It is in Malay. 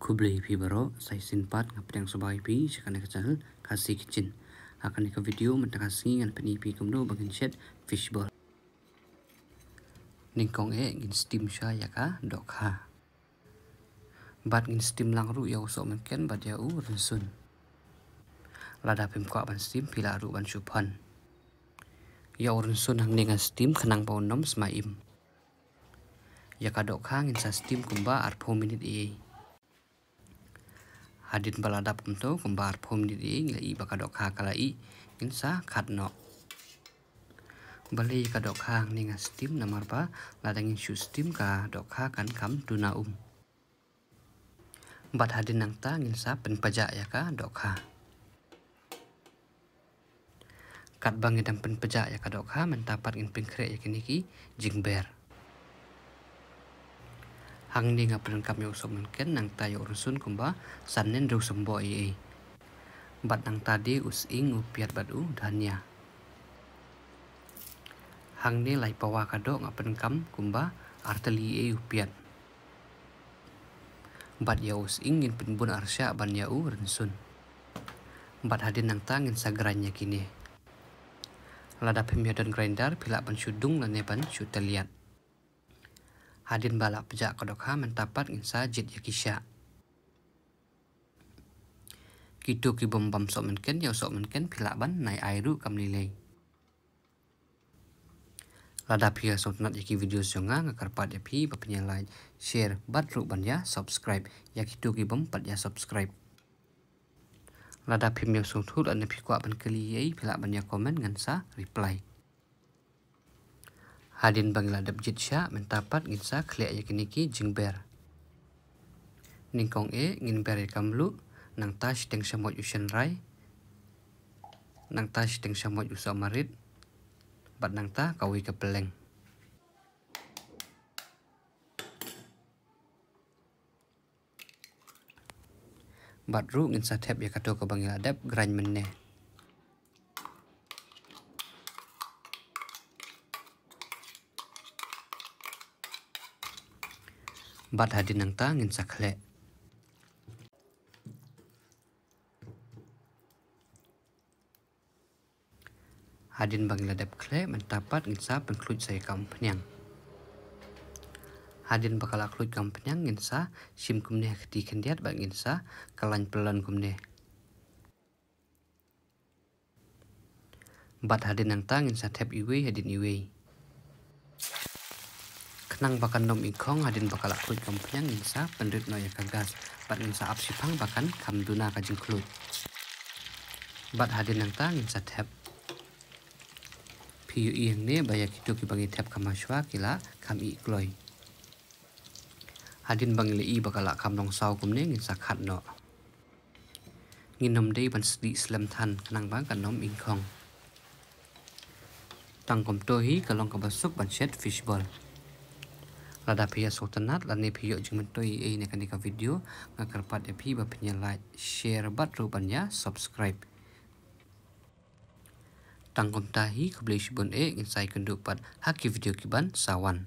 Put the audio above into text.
Kublai pi baro sai sinpat ngapdang sobai pi sekan ke channel Kasi Kitchen. Akan ke video mentakasi ngan peni pi kumno bagin chat fishball. Ningkong ngin steam sha yaka dokha. Bat ngin steam lang ru ya usok mungkin bat ya rensun. Lada pim kwa ban steam pila ru ban supan. Ya rensun hang ninga steam kenang pau nom smaim. Yaka dokha ngin sa steam kumba arpo minit hadin baladap kumto kumbar phom di ngai bakadok ha kalai insa khatno bali kadok ha ninga steam namar ba ladangin shu steam ka dok ha kan kam tuna bat hadin nang ta insa pen paja ya ka dok ha kat bang idam pen paja ya ka dok ha mentapat in pengkre ya kiniki jingber hang ni ngapen kam yo som ken nang ta yo rusun kumba sanen ru sombo bat nang tadi us ing upiat badu dania hang ni lai pawa kado ngapen kam kumba arteli upiat bat ya us ingin penbun arsya ban ya rensun bat hadin nang tangin sagranya kini lada pemiadan grinder pila ban sudung lane ban suteliat hadin balak pejak kodokha mentapat insa jit yakisha kitu ki bom sok menken ya sok menken pila ban nai airu kam nilai lada pia sotnat yaki video songa ngakarpat ya pi bapnya like share batru ban ya subscribe ya kitu ki bom pat ya subscribe lada pim ya song thut an pi kwa ban kali ai pila ban ya comment ngansa reply hadin bangla dap jit sha mentapat nginsa khle ya kiniki jingber ningkong ngin bere kamlu nang tash teng samot yusen rai nang tash teng samot usamarit bat nang ta kawi ke peleng bat ru nginsa thep ya kato ke bangla dap grany menne bat hadin nang ta ngin sakhle hadin bangla dap khle mentapat ngin sa penklut sai kam penyang hadin bakal aklut kam penyang ngin sa sim kumne khti kendiat ba ngin sa kalan pelan kumne bat hadin nang ta ngin sa thep iwe hadin iwe nang bakan nom ingkong hadin bakal akut kampanyang insa pendrit no ya kagas bat insa apsipang bakan kamduna kajing klut bat hadin nang tang insa thep piu ieng ne baya kitu ki bangi thep kamaswa kila kami kloi hadin bangile i bakal kam nong saw kumne insa khat no nginom dei ban sdi slam than nang bang kan nom ingkong tang kom to hi kalong ka basuk ban set fishball lada pia sotanat lani pio jingmentoi ne kanika video ngakarpat ya pi bapnya like share bat rubanya subscribe tangkom tahi kublai shibon insai kenduk pat haki video kiban sawan